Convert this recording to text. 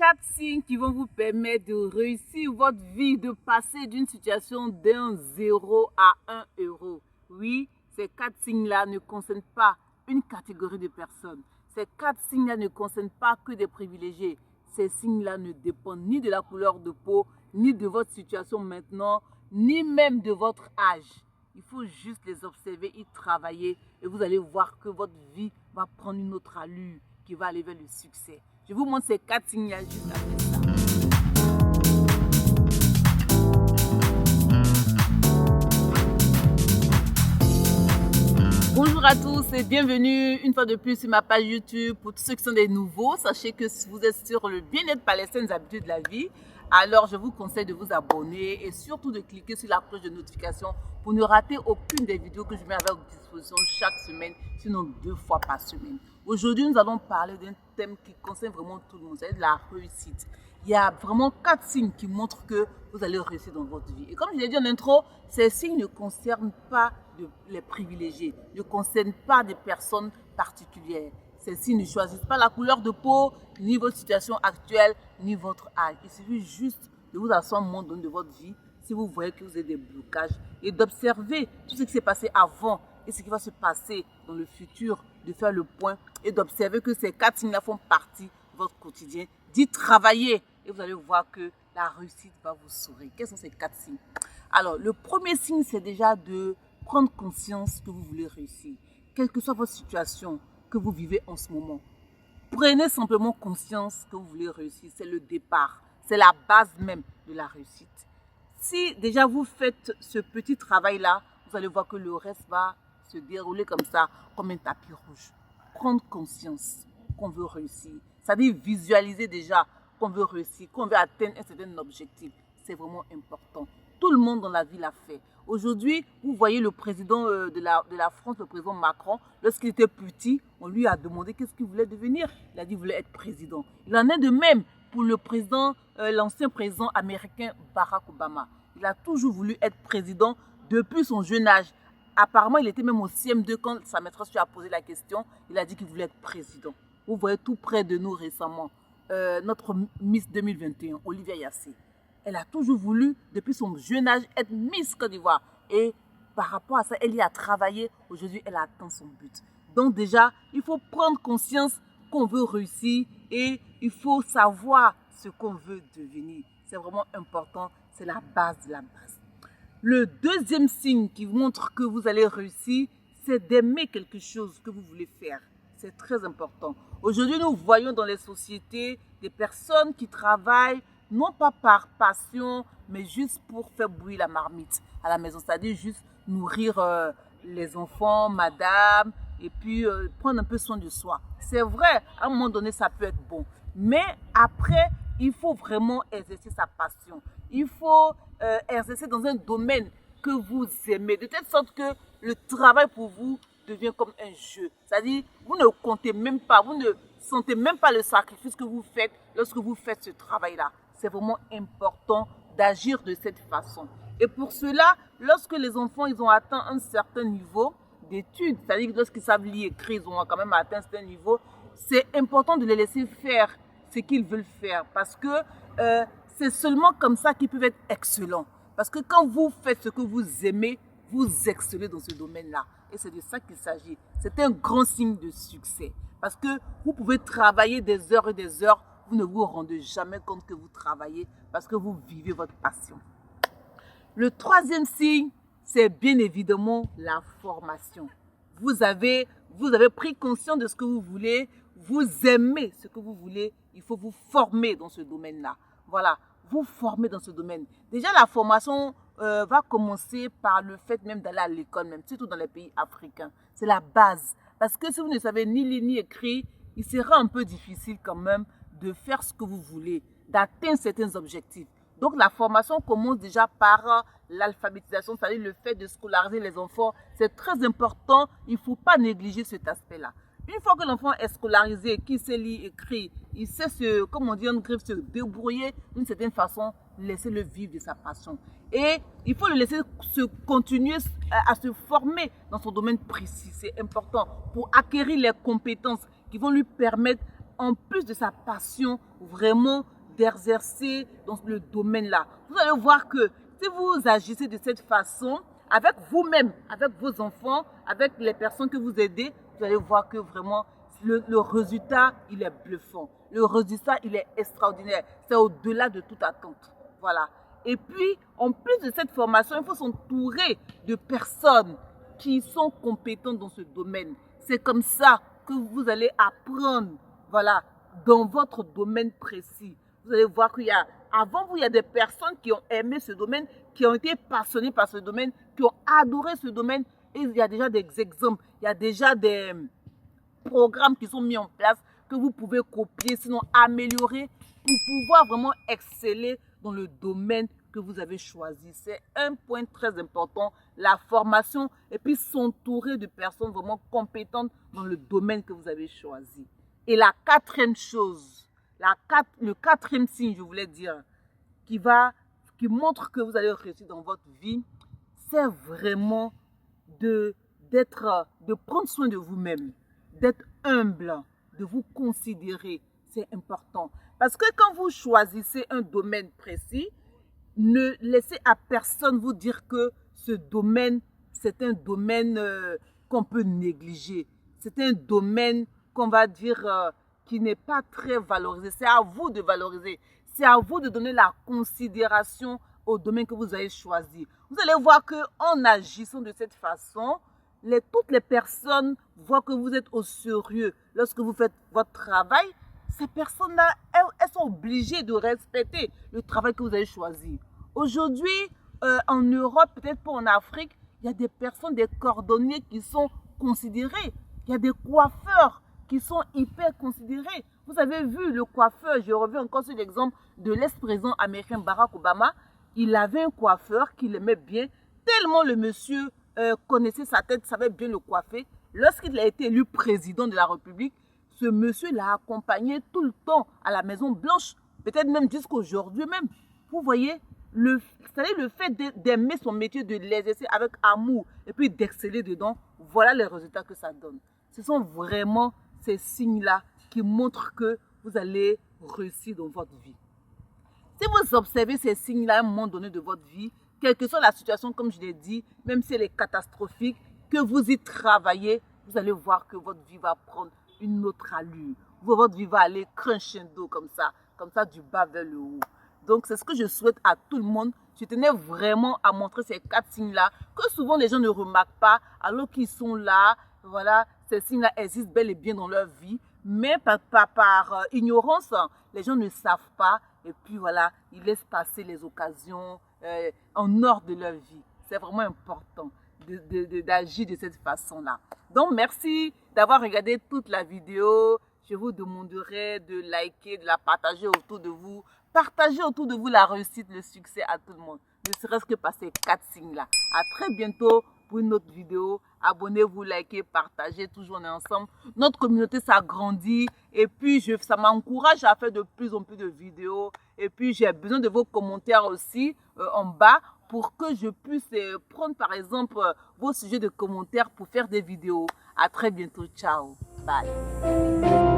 4 signes qui vont vous permettre de réussir votre vie, de passer d'une situation d'un 0 à 1 euro. Oui, ces 4 signes-là ne concernent pas une catégorie de personnes. Ces 4 signes-là ne concernent pas que des privilégiés. Ces signes-là ne dépendent ni de la couleur de peau, ni de votre situation maintenant, ni même de votre âge. Il faut juste les observer, y travailler et vous allez voir que votre vie va prendre une autre allure qui va aller vers le succès. Je vous montre ces 4 signes-là juste après ça. Bonjour à tous et bienvenue une fois de plus sur ma page YouTube. Pour tous ceux qui sont des nouveaux, sachez que si vous êtes sur le bien-être par les saines habitudes de la vie, alors je vous conseille de vous abonner et surtout de cliquer sur la cloche de notification pour ne rater aucune des vidéos que je mets à votre disposition chaque semaine, sinon 2 fois par semaine. Aujourd'hui, nous allons parler d'un thème qui concerne vraiment tout le monde, c'est la réussite. Il y a vraiment 4 signes qui montrent que vous allez réussir dans votre vie. Et comme je l'ai dit en intro, ces signes ne concernent pas les privilégiés, ne concernent pas des personnes particulières. Ces signes ne choisissent pas la couleur de peau, ni votre situation actuelle, ni votre âge. Il suffit juste de vous asseoir un moment donné de votre vie, si vous voyez que vous avez des blocages, et d'observer tout ce qui s'est passé avant et ce qui va se passer dans le futur, de faire le point et d'observer que ces 4 signes-là font partie de votre quotidien, d'y travailler et vous allez voir que la réussite va vous sourire. Quels sont ces 4 signes? Alors, le premier signe, c'est déjà de prendre conscience que vous voulez réussir. Quelle que soit votre situation que vous vivez en ce moment, prenez simplement conscience que vous voulez réussir. C'est le départ, c'est la base même de la réussite. Si déjà vous faites ce petit travail-là, vous allez voir que le reste va se dérouler comme ça, comme un tapis rouge. Prendre conscience qu'on veut réussir, c'est-à-dire visualiser déjà qu'on veut réussir, qu'on veut atteindre un certain objectif. C'est vraiment important. Tout le monde dans la vie l'a fait. Aujourd'hui, vous voyez le président de la France, le président Macron, lorsqu'il était petit, on lui a demandé qu'est-ce qu'il voulait devenir. Il a dit qu'il voulait être président. Il en est de même pour le président, l'ancien président américain Barack Obama. Il a toujours voulu être président depuis son jeune âge. Apparemment, il était même au CM2 quand sa maîtresse lui a posé la question. Il a dit qu'il voulait être président. Vous voyez tout près de nous récemment, notre Miss 2021, Olivia Yassé. Elle a toujours voulu, depuis son jeune âge, être Miss Côte d'Ivoire. Et par rapport à ça, elle y a travaillé. Aujourd'hui, elle a atteint son but. Donc déjà, il faut prendre conscience qu'on veut réussir et il faut savoir ce qu'on veut devenir. C'est vraiment important. C'est la base de la base. Le deuxième signe qui montre que vous allez réussir, c'est d'aimer quelque chose que vous voulez faire. C'est très important. Aujourd'hui, nous voyons dans les sociétés des personnes qui travaillent non pas par passion, mais juste pour faire bouillir la marmite à la maison. C'est-à-dire juste nourrir les enfants, madame, et puis prendre un peu soin de soi. C'est vrai, à un moment donné, ça peut être bon. Mais après, il faut vraiment exercer sa passion. Il faut exercer dans un domaine que vous aimez, de telle sorte que le travail pour vous devient comme un jeu. C'est-à-dire, vous ne comptez même pas, vous ne sentez même pas le sacrifice que vous faites lorsque vous faites ce travail-là. C'est vraiment important d'agir de cette façon. Et pour cela, lorsque les enfants ils ont atteint un certain niveau d'études, c'est-à-dire lorsqu'ils savent lire et écrire, ils ont quand même atteint un certain niveau, c'est important de les laisser faire ce qu'ils veulent faire parce que c'est seulement comme ça qu'ils peuvent être excellents. Parce que quand vous faites ce que vous aimez, vous excellez dans ce domaine-là. Et c'est de ça qu'il s'agit. C'est un grand signe de succès. Parce que vous pouvez travailler des heures et des heures, vous ne vous rendez jamais compte que vous travaillez parce que vous vivez votre passion. Le troisième signe, c'est bien évidemment la formation. Vous avez pris conscience de ce que vous voulez, vous aimez ce que vous voulez, il faut vous former dans ce domaine-là. Voilà, vous former dans ce domaine. Déjà, la formation va commencer par le fait même d'aller à l'école, même, surtout dans les pays africains. C'est la base. Parce que si vous ne savez ni lire ni écrire, il sera un peu difficile quand même de faire ce que vous voulez, d'atteindre certains objectifs. Donc la formation commence déjà par l'alphabétisation, c'est-à-dire le fait de scolariser les enfants. C'est très important, il ne faut pas négliger cet aspect-là. Une fois que l'enfant est scolarisé, qu'il sait lire, écrire, il sait se débrouiller d'une certaine façon, laissez-le vivre de sa passion. Et il faut le laisser continuer à se former dans son domaine précis. C'est important pour acquérir les compétences qui vont lui permettre en plus de sa passion vraiment d'exercer dans le domaine-là, vous allez voir que si vous agissez de cette façon, avec vous-même, avec vos enfants, avec les personnes que vous aidez, vous allez voir que vraiment le résultat, il est bluffant. Le résultat, il est extraordinaire. C'est au-delà de toute attente. Voilà. Et puis, en plus de cette formation, il faut s'entourer de personnes qui sont compétentes dans ce domaine. C'est comme ça que vous allez apprendre, voilà, dans votre domaine précis. Vous allez voir qu'il y a, avant vous, il y a des personnes qui ont aimé ce domaine, qui ont été passionnées par ce domaine, qui ont adoré ce domaine. Et il y a déjà des exemples, il y a déjà des programmes qui sont mis en place que vous pouvez copier, sinon améliorer pour pouvoir vraiment exceller dans le domaine que vous avez choisi. C'est un point très important, la formation et puis s'entourer de personnes vraiment compétentes dans le domaine que vous avez choisi. Et la quatrième chose, le quatrième signe, je voulais dire, qui montre que vous allez réussir dans votre vie, c'est vraiment de prendre soin de vous-même, d'être humble, de vous considérer. C'est important. Parce que quand vous choisissez un domaine précis, ne laissez à personne vous dire que ce domaine, c'est un domaine qu'on peut négliger. C'est un domaine qu'on va dire qui n'est pas très valorisé. C'est à vous de valoriser. C'est à vous de donner la considération au domaine que vous avez choisi. Vous allez voir qu'en agissant de cette façon, toutes les personnes voient que vous êtes au sérieux. Lorsque vous faites votre travail, ces personnes-là, elles sont obligées de respecter le travail que vous avez choisi. Aujourd'hui, en Europe, peut-être pas en Afrique, il y a des personnes, des cordonniers qui sont considérés. Il y a des coiffeurs qui sont hyper considérés. Vous avez vu le coiffeur, je reviens encore sur l'exemple de l'ex-président américain Barack Obama. Il avait un coiffeur qu'il aimait bien, tellement le monsieur connaissait sa tête, savait bien le coiffer. Lorsqu'il a été élu président de la République, ce monsieur l'a accompagné tout le temps à la Maison Blanche, peut-être même jusqu'aujourd'hui même. Vous voyez, le fait d'aimer son métier, de l'exercer avec amour et puis d'exceller dedans, voilà les résultats que ça donne. Ce sont vraiment ces signes-là qui montrent que vous allez réussir dans votre vie. Si vous observez ces signes-là à un moment donné de votre vie, quelle que soit la situation, comme je l'ai dit, même si elle est catastrophique, que vous y travaillez, vous allez voir que votre vie va prendre une autre allure. Votre vie va aller crescendo comme ça du bas vers le haut. Donc, c'est ce que je souhaite à tout le monde. Je tenais vraiment à montrer ces 4 signes-là que souvent les gens ne remarquent pas alors qu'ils sont là. Voilà, ces signes-là existent bel et bien dans leur vie. Mais par ignorance, les gens ne savent pas. Et puis voilà, ils laissent passer les occasions en hors de leur vie. C'est vraiment important d'agir de cette façon-là. Donc, merci d'avoir regardé toute la vidéo. Je vous demanderai de liker, de la partager autour de vous. Partagez autour de vous la réussite, le succès à tout le monde. Ne serait-ce que par ces 4 signes-là. À très bientôt pour une autre vidéo. Abonnez-vous, likez, partagez. Toujours on est ensemble. Notre communauté s'agrandit. Et puis, ça m'encourage à faire de plus en plus de vidéos. Et puis, j'ai besoin de vos commentaires aussi en bas pour que je puisse prendre, par exemple, vos sujets de commentaires pour faire des vidéos. À très bientôt. Ciao. Bye.